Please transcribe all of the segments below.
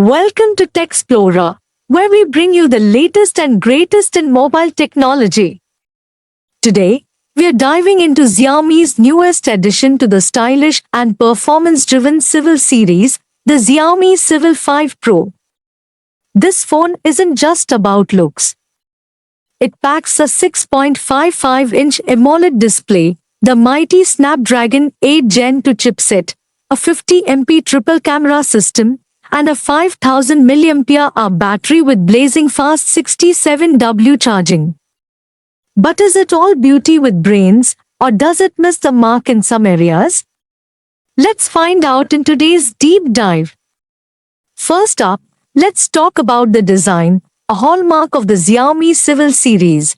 Welcome to Techsplorer, where we bring you the latest and greatest in mobile technology. Today, we are diving into Xiaomi's newest addition to the stylish and performance-driven Civel series, the Xiaomi Civel 5 Pro. This phone isn't just about looks. It packs a 6.55-inch AMOLED display, the mighty Snapdragon 8 Gen 2 chipset, a 50MP triple camera system, and a 5000 mAh battery with blazing fast 67W charging. But is it all beauty with brains, or does it miss the mark in some areas? Let's find out in today's deep dive. First up, let's talk about the design, a hallmark of the Xiaomi Civel series.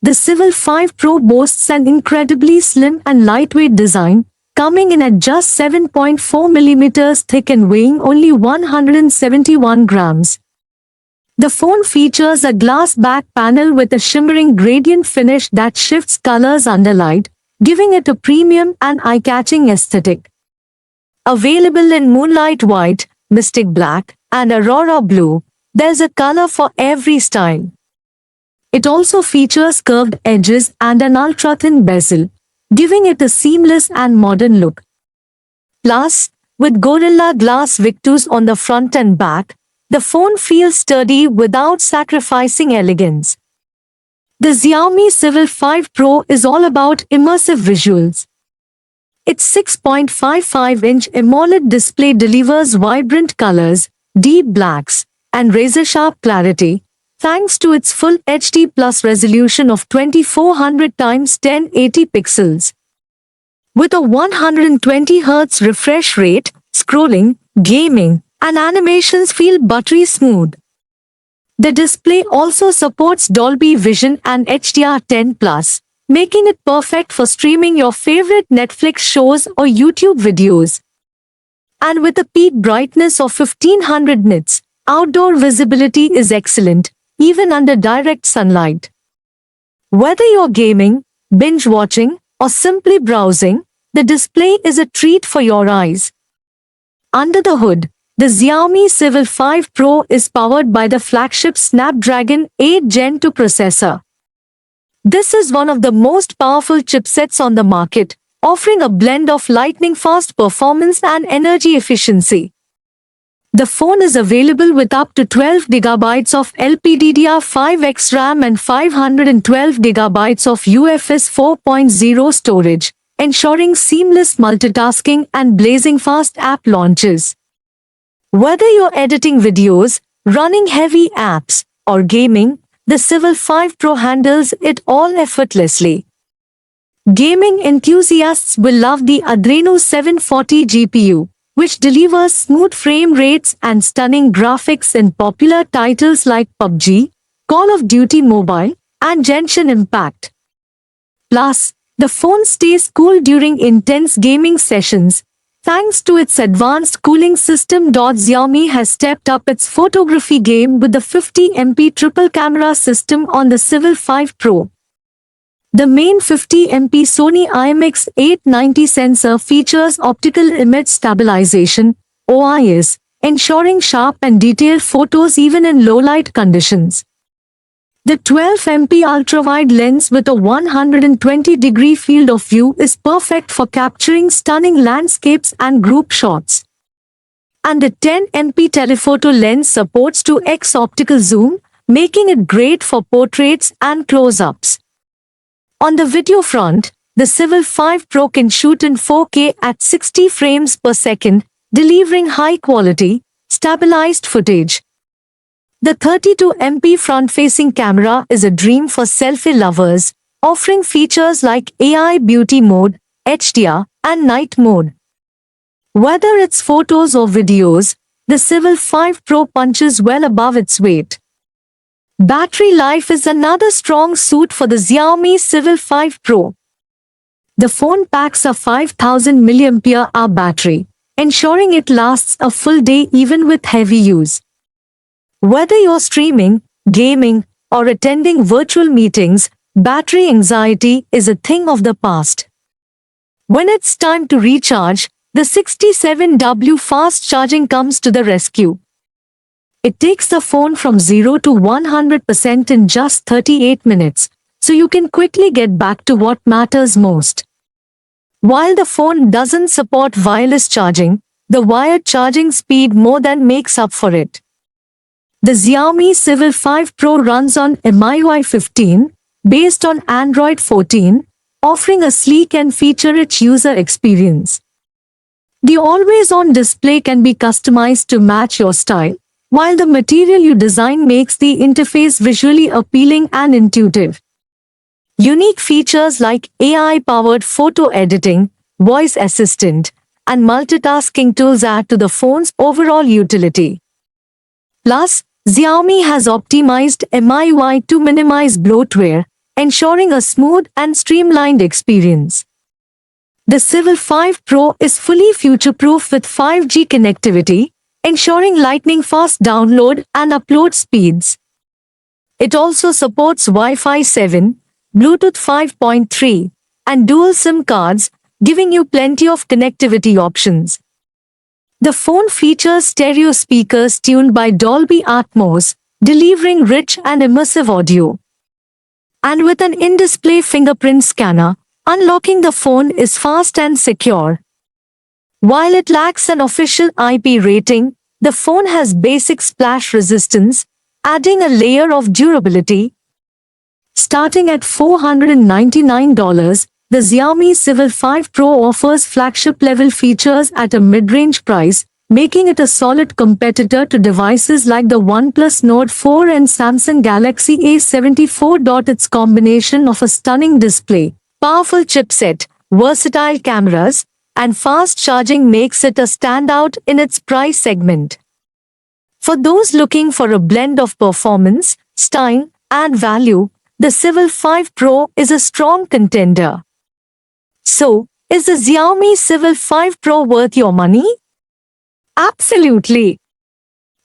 The Civel 5 Pro boasts an incredibly slim and lightweight design, coming in at just 7.4mm thick and weighing only 171 grams. The phone features a glass back panel with a shimmering gradient finish that shifts colors under light, giving it a premium and eye-catching aesthetic. Available in Moonlight White, Mystic Black, and Aurora Blue, there's a color for every style. It also features curved edges and an ultra-thin bezel, giving it a seamless and modern look. Plus, with Gorilla Glass Victus on the front and back, the phone feels sturdy without sacrificing elegance. The Xiaomi Civel 5 Pro is all about immersive visuals. Its 6.55-inch AMOLED display delivers vibrant colors, deep blacks, and razor-sharp clarity, thanks to its full HD Plus resolution of 2400x1080 pixels. With a 120Hz refresh rate, scrolling, gaming, and animations feel buttery smooth. The display also supports Dolby Vision and HDR10+, making it perfect for streaming your favorite Netflix shows or YouTube videos. And with a peak brightness of 1500 nits, outdoor visibility is excellent, even under direct sunlight. Whether you're gaming, binge-watching, or simply browsing, the display is a treat for your eyes. Under the hood, the Xiaomi Civel 5 Pro is powered by the flagship Snapdragon 8 Gen 2 processor. This is one of the most powerful chipsets on the market, offering a blend of lightning-fast performance and energy efficiency. The phone is available with up to 12GB of LPDDR5X RAM and 512GB of UFS 4.0 storage, ensuring seamless multitasking and blazing fast app launches. Whether you're editing videos, running heavy apps, or gaming, the Civel 5 Pro handles it all effortlessly. Gaming enthusiasts will love the Adreno 740 GPU, which delivers smooth frame rates and stunning graphics in popular titles like PUBG, Call of Duty Mobile, and Genshin Impact. Plus, the phone stays cool during intense gaming sessions, thanks to its advanced cooling system. Xiaomi has stepped up its photography game with the 50MP triple camera system on the Civel 5 Pro. The main 50MP Sony IMX890 sensor features optical image stabilization, OIS, ensuring sharp and detailed photos even in low-light conditions. The 12MP ultra-wide lens with a 120-degree field of view is perfect for capturing stunning landscapes and group shots. And the 10MP telephoto lens supports 2x optical zoom, making it great for portraits and close-ups. On the video front, the Civel 5 Pro can shoot in 4K at 60 frames per second, delivering high-quality, stabilized footage. The 32MP front-facing camera is a dream for selfie lovers, offering features like AI Beauty Mode, HDR, and Night Mode. Whether it's photos or videos, the Civel 5 Pro punches well above its weight. Battery life is another strong suit for the Xiaomi Civel 5 Pro. The phone packs a 5000 mAh battery, ensuring it lasts a full day even with heavy use. Whether you're streaming, gaming, or attending virtual meetings, battery anxiety is a thing of the past. When it's time to recharge, the 67W fast charging comes to the rescue, It takes the phone from 0 to 100% in just 38 minutes, so you can quickly get back to what matters most. While the phone doesn't support wireless charging, the wired charging speed more than makes up for it. The Xiaomi Civel 5 Pro runs on MIUI 15, based on Android 14, offering a sleek and feature-rich user experience. The always-on display can be customized to match your style, while the material you design makes the interface visually appealing and intuitive. Unique features like AI-powered photo editing, voice assistant, and multitasking tools add to the phone's overall utility. Plus, Xiaomi has optimized MIUI to minimize bloatware, ensuring a smooth and streamlined experience. The Civel 5 Pro is fully future-proof with 5G connectivity, ensuring lightning-fast download and upload speeds. It also supports Wi-Fi 7, Bluetooth 5.3, and dual SIM cards, giving you plenty of connectivity options. The phone features stereo speakers tuned by Dolby Atmos, delivering rich and immersive audio. And with an in-display fingerprint scanner, unlocking the phone is fast and secure. While it lacks an official IP rating, the phone has basic splash resistance, adding a layer of durability. Starting at $499, the Xiaomi Civel 5 Pro offers flagship-level features at a mid-range price, making it a solid competitor to devices like the OnePlus Nord 4 and Samsung Galaxy A74. Its combination of a stunning display, powerful chipset, versatile cameras, and fast charging makes it a standout in its price segment. For those looking for a blend of performance, style, and value, the Civel 5 Pro is a strong contender. So, is the Xiaomi Civel 5 Pro worth your money? Absolutely!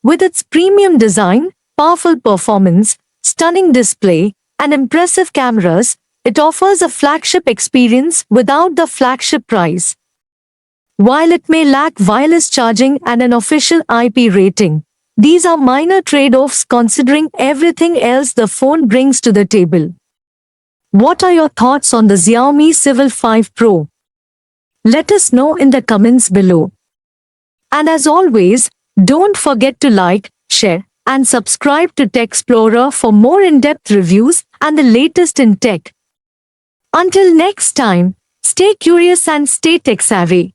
With its premium design, powerful performance, stunning display, and impressive cameras, it offers a flagship experience without the flagship price. While it may lack wireless charging and an official IP rating, these are minor trade-offs considering everything else the phone brings to the table. What are your thoughts on the Xiaomi Civel 5 Pro? Let us know in the comments below. And as always, don't forget to like, share, and subscribe to Techsplorer for more in-depth reviews and the latest in tech. Until next time, stay curious and stay tech-savvy.